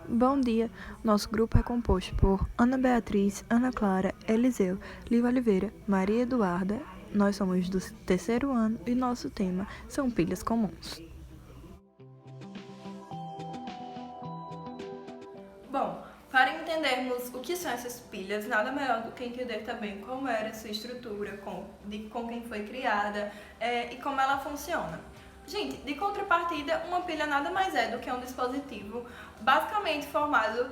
Bom dia! Nosso grupo é composto por Ana Beatriz, Ana Clara, Eliseu, Lívia Oliveira, Maria Eduarda. Nós somos do terceiro ano e nosso tema são pilhas comuns. Bom, para entendermos o que são essas pilhas, nada melhor do que entender também como era sua estrutura, com quem foi criada e como ela funciona. Gente, de contrapartida, uma pilha nada mais é do que um dispositivo basicamente formado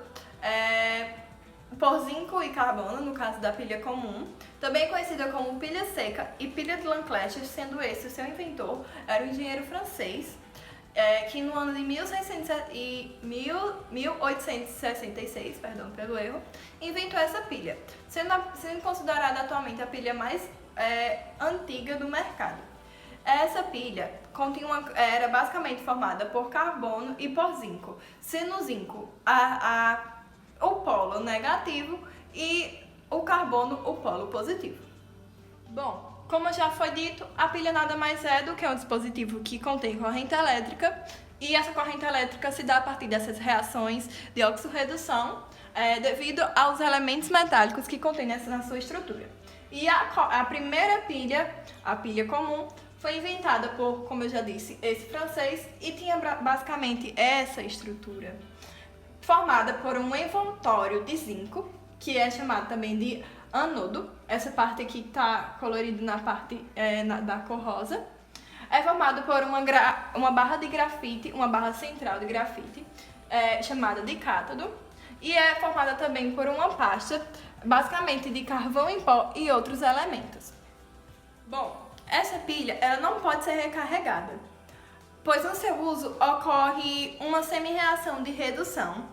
por zinco e carbono, no caso da pilha comum, também conhecida como pilha seca e pilha de Lancashire, sendo esse o seu inventor, era um engenheiro francês, que no ano de 1866, perdão pelo erro, inventou essa pilha, sendo considerada atualmente a pilha mais antiga do mercado. Essa pilha era basicamente formada por carbono e por zinco, sendo o zinco o polo negativo e o carbono o polo positivo. Bom, como já foi dito, a pilha nada mais é do que um dispositivo que contém corrente elétrica, e essa corrente elétrica se dá a partir dessas reações de oxirredução devido aos elementos metálicos que contém na sua estrutura. E a primeira pilha, a pilha comum, foi inventada por, como eu já disse, esse francês, e tinha basicamente essa estrutura, formada por um envoltório de zinco, que é chamado também de anodo. Essa parte aqui está colorida na parte da cor rosa. É formado por uma barra de grafite, uma barra central de grafite, chamada de cátodo, e é formada também por uma pasta, basicamente de carvão em pó e outros elementos. Bom, essa pilha ela não pode ser recarregada, pois no seu uso ocorre uma semi-reação de redução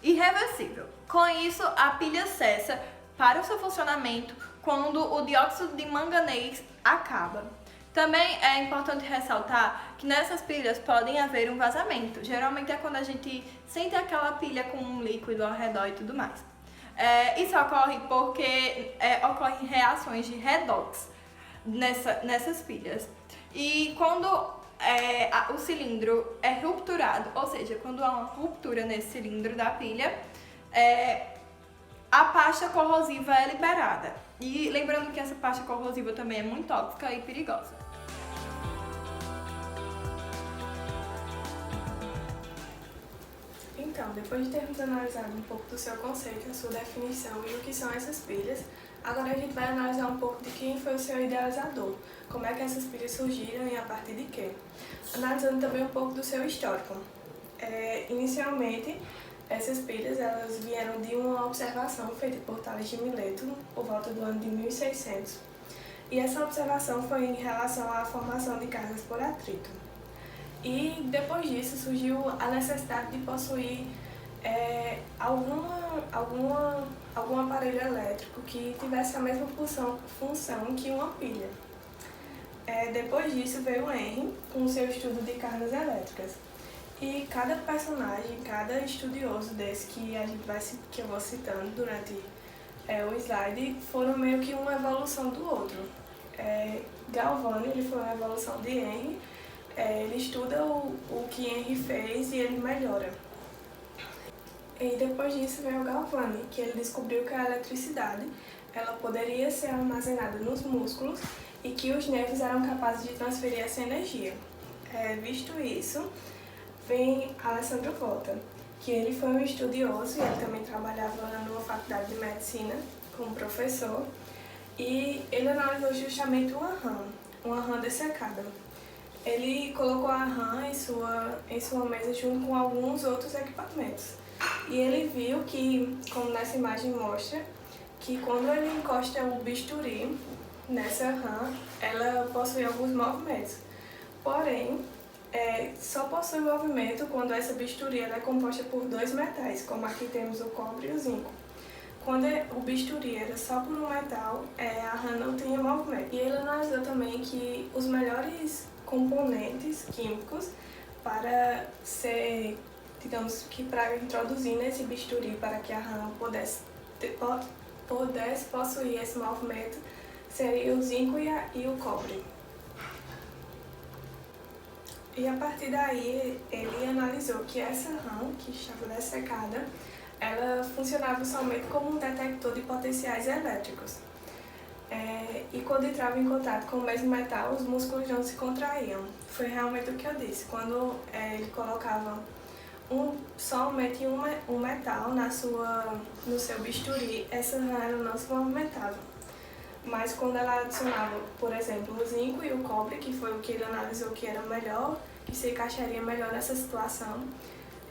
irreversível. Com isso, a pilha cessa para o seu funcionamento quando o dióxido de manganês acaba. Também é importante ressaltar que nessas pilhas podem haver um vazamento. Geralmente é quando a gente sente aquela pilha com um líquido ao redor e tudo mais. Isso ocorre porque ocorrem reações de redox nessas pilhas. E quando o cilindro é rupturado, ou seja, quando há uma ruptura nesse cilindro da pilha, a pasta corrosiva é liberada. E lembrando que essa pasta corrosiva também é muito tóxica e perigosa. Então, depois de termos analisado um pouco do seu conceito, a sua definição e o que são essas pilhas, agora a gente vai analisar um pouco de quem foi o seu idealizador, como é que essas pilhas surgiram e a partir de quê. Analisando também um pouco do seu histórico. Inicialmente, essas pilhas elas vieram de uma observação feita por Tales de Mileto por volta do ano de 1600. E essa observação foi em relação à formação de cargas por atrito. E depois disso surgiu a necessidade de possuir algum aparelho elétrico que tivesse a mesma função que uma pilha. Depois disso veio o Henry com o seu estudo de cargas elétricas. E cada personagem, cada estudioso desse que eu vou citando durante o slide, foram meio que uma evolução do outro. Galvani ele foi uma evolução de Henry. Ele estuda o que Henry fez e ele melhora. E depois disso veio o Galvani, que ele descobriu que a eletricidade ela poderia ser armazenada nos músculos e que os nervos eram capazes de transferir essa energia. Visto isso, vem Alessandro Volta, que ele foi um estudioso e ele também trabalhava numa faculdade de medicina como professor, e ele analisou justamente uma rã dessecada. Ele colocou a rã em sua mesa junto com alguns outros equipamentos. E ele viu que, como nessa imagem mostra, que quando ele encosta o bisturi nessa rã, ela possui alguns movimentos. Porém, só possui movimento quando essa bisturi ela é composta por dois metais, como aqui temos o cobre e o zinco. Quando o bisturi era só por um metal, a rã não tinha movimento. E ele analisou também que os melhores componentes químicos para para introduzir nesse bisturi para que a rã pudesse possuir esse movimento seria o zinco e o cobre. E a partir daí, ele analisou que essa RAM, que estava dessecada, ela funcionava somente como um detector de potenciais elétricos. E quando entrava em contato com o mesmo metal, os músculos não se contraíam. Foi realmente o que eu disse. Quando ele colocava somente um metal no seu bisturi, essa RAM ela não se movimentava. Mas quando ela adicionava, por exemplo, o zinco e o cobre, que foi o que ele analisou que era melhor, que se encaixaria melhor nessa situação,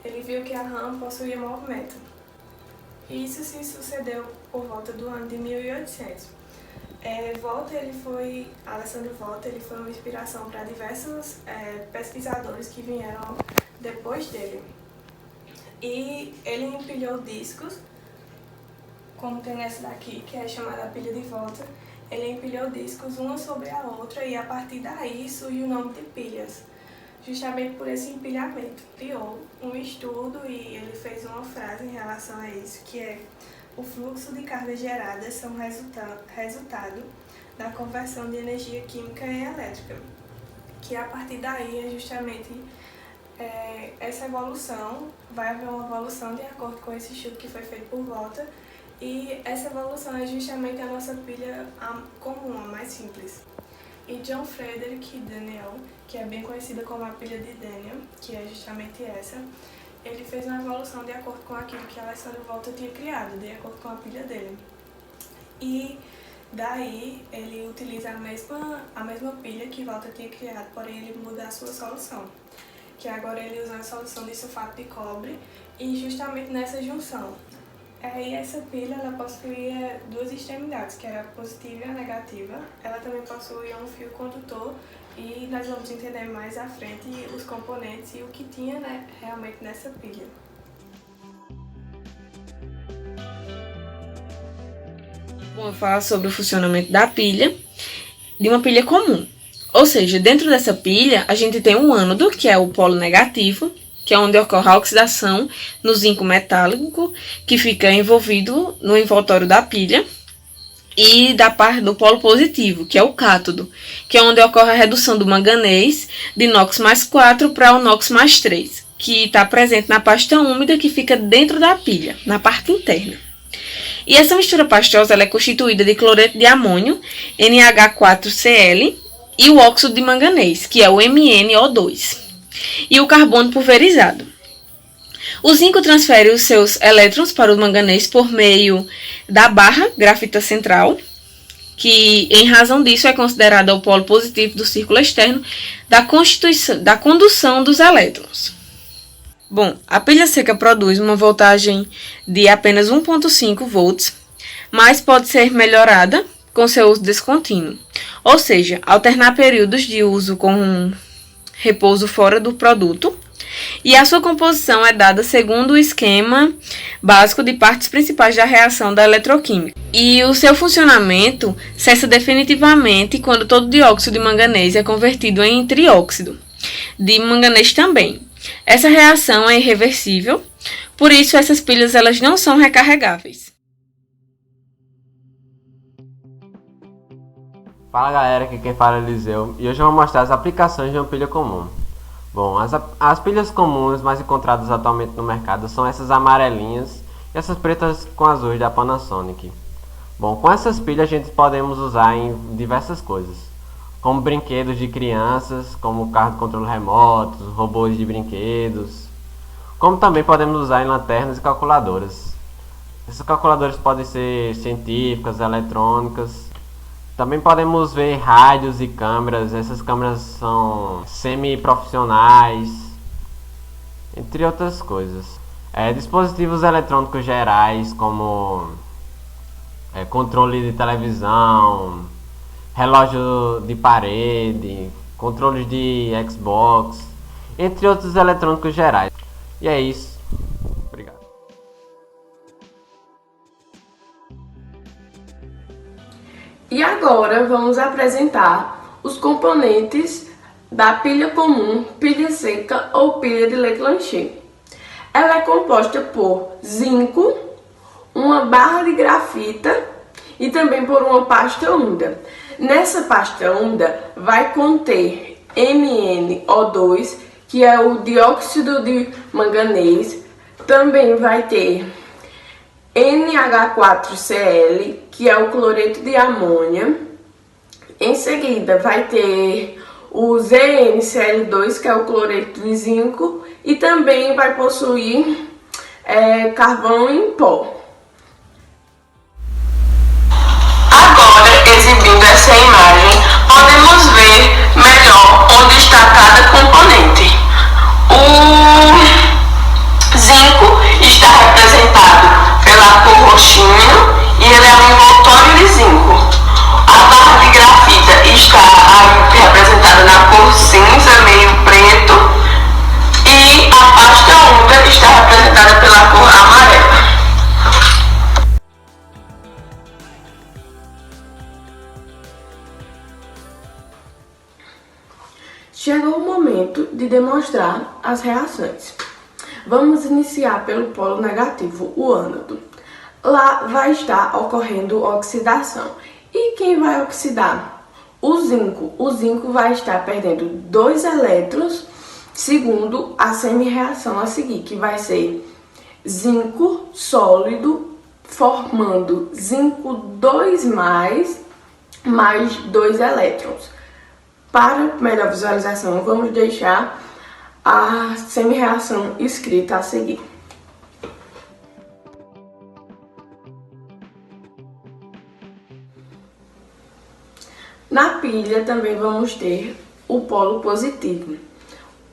ele viu que a RAM possuía movimento. E isso se sucedeu por volta do ano de 1800. Alessandro Volta, ele foi uma inspiração para diversos pesquisadores que vieram depois dele. E ele empilhou discos, como tem essa daqui, que é chamada pilha de Volta. Ele empilhou discos uma sobre a outra e a partir daí surgiu o nome de pilhas. Justamente por esse empilhamento. Criou um estudo e ele fez uma frase em relação a isso, que é: o fluxo de cargas geradas são resultado da conversão de energia química em elétrica. Que a partir daí é justamente essa evolução, vai haver uma evolução de acordo com esse estudo que foi feito por Volta. E essa evolução é justamente a nossa pilha comum, a mais simples. E John Frederick Daniell, que é bem conhecida como a pilha de Daniell, que é justamente essa, ele fez uma evolução de acordo com aquilo que Alessandro Volta tinha criado, de acordo com a pilha dele. E daí ele utiliza a mesma pilha que Volta tinha criado, porém ele muda a sua solução. Que agora ele usa a solução de sulfato de cobre e justamente nessa junção. E essa pilha ela possuía duas extremidades, que era a positiva e a negativa. Ela também possuía um fio condutor e nós vamos entender mais à frente os componentes e o que tinha realmente nessa pilha. Bom, eu vou falar sobre o funcionamento da pilha, de uma pilha comum. Ou seja, dentro dessa pilha a gente tem um ânodo, que é o polo negativo, que é onde ocorre a oxidação no zinco metálico, que fica envolvido no envoltório da pilha, e da parte do polo positivo, que é o cátodo, que é onde ocorre a redução do manganês de NOx mais 4 para o NOx mais 3, que está presente na pasta úmida que fica dentro da pilha, na parte interna. E essa mistura pastosa ela é constituída de cloreto de amônio, NH4Cl, e o óxido de manganês, que é o MnO2. E o carbono pulverizado. O zinco transfere os seus elétrons para o manganês por meio da barra grafita central, que em razão disso é considerada o polo positivo do círculo externo da condução dos elétrons. Bom, a pilha seca produz uma voltagem de apenas 1,5 volts, mas pode ser melhorada com seu uso descontínuo, ou seja, alternar períodos de uso com repouso fora do produto, e a sua composição é dada segundo o esquema básico de partes principais da reação da eletroquímica. E o seu funcionamento cessa definitivamente quando todo dióxido de manganês é convertido em trióxido de manganês também. Essa reação é irreversível, por isso essas pilhas elas não são recarregáveis. Fala galera, aqui quem fala é Eliseu e hoje eu vou mostrar as aplicações de uma pilha comum. Bom, as pilhas comuns mais encontradas atualmente no mercado são essas amarelinhas e essas pretas com azuis da Panasonic. Bom, com essas pilhas a gente podemos usar em diversas coisas, como brinquedos de crianças, como carro de controle remoto, robôs de brinquedos, como também podemos usar em lanternas e calculadoras. Essas calculadoras podem ser científicas, eletrônicas. Também podemos ver rádios e câmeras, essas câmeras são semi-profissionais, entre outras coisas. Dispositivos eletrônicos gerais, como controle de televisão, relógio de parede, controles de Xbox, entre outros eletrônicos gerais. E é isso. Obrigado. E agora vamos apresentar os componentes da pilha comum, pilha seca ou pilha de Leclanché. Ela é composta por zinco, uma barra de grafita e também por uma pasta úmida. Nessa pasta úmida vai conter MnO2, que é o dióxido de manganês. Também vai ter NH4Cl, que é o cloreto de amônia. Em seguida vai ter o ZnCl2, que é o cloreto de zinco, e também vai possuir carvão em pó. Agora, exibindo essa imagem, podemos ver melhor onde está cada componente. O zinco está representado pela cor roxinha e ele é um envoltório de zinco. A barra de grafita está representada na cor cinza, meio preto, e a pasta úmida está representada pela cor amarela. Chegou o momento de demonstrar as reações. Vamos iniciar pelo polo negativo, o ânodo. Lá vai estar ocorrendo oxidação. E quem vai oxidar? O zinco. O zinco vai estar perdendo 2 elétrons, segundo a semi-reação a seguir, que vai ser zinco sólido formando zinco 2+, mais 2 elétrons. Para melhor visualização, vamos deixar a semi-reação escrita a seguir. Na pilha também vamos ter o polo positivo,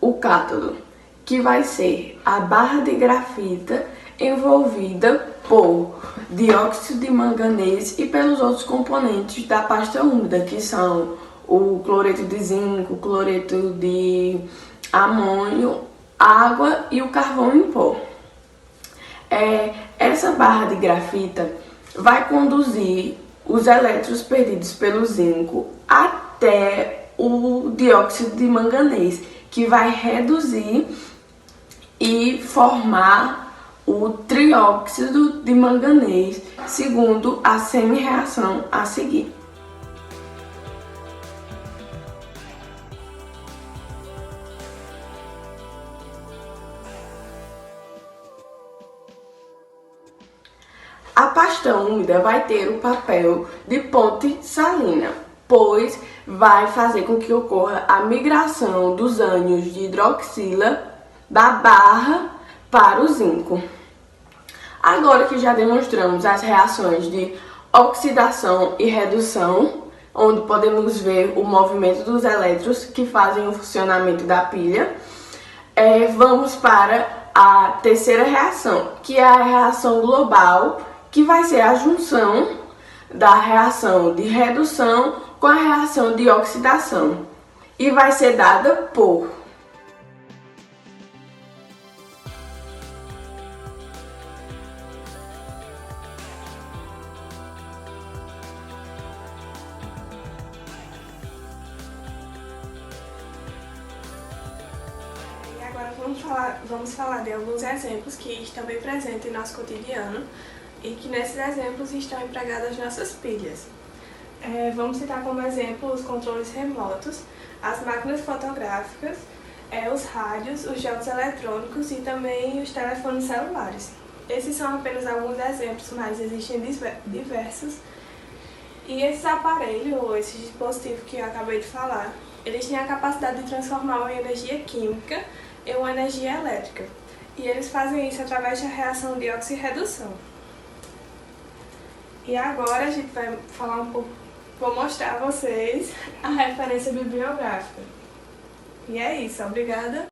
o cátodo, que vai ser a barra de grafita envolvida por dióxido de manganês e pelos outros componentes da pasta úmida, que são o cloreto de zinco, o cloreto de amônio, água e o carvão em pó. Essa barra de grafita vai conduzir os elétrons perdidos pelo zinco até o dióxido de manganês, que vai reduzir e formar o trióxido de manganês, segundo a semi-reação a seguir. A pasta úmida vai ter o papel de ponte salina, pois vai fazer com que ocorra a migração dos ânions de hidroxila da barra para o zinco. Agora que já demonstramos as reações de oxidação e redução, onde podemos ver o movimento dos elétrons que fazem o funcionamento da pilha, vamos para a terceira reação, que é a reação global, que vai ser a junção da reação de redução com a reação de oxidação, e vai ser dada por Agora vamos falar de alguns exemplos que estão bem presentes em nosso cotidiano e que nesses exemplos estão empregadas nossas pilhas. Vamos citar como exemplo os controles remotos, as máquinas fotográficas, os rádios, os jogos eletrônicos e também os telefones celulares. Esses são apenas alguns exemplos, mas existem diversos. E esses aparelhos, ou esses dispositivos que eu acabei de falar, eles têm a capacidade de transformar uma energia química em uma energia elétrica. E eles fazem isso através da reação de oxirredução. E agora a gente vai falar um pouco, vou mostrar a vocês a referência bibliográfica. E é isso, obrigada.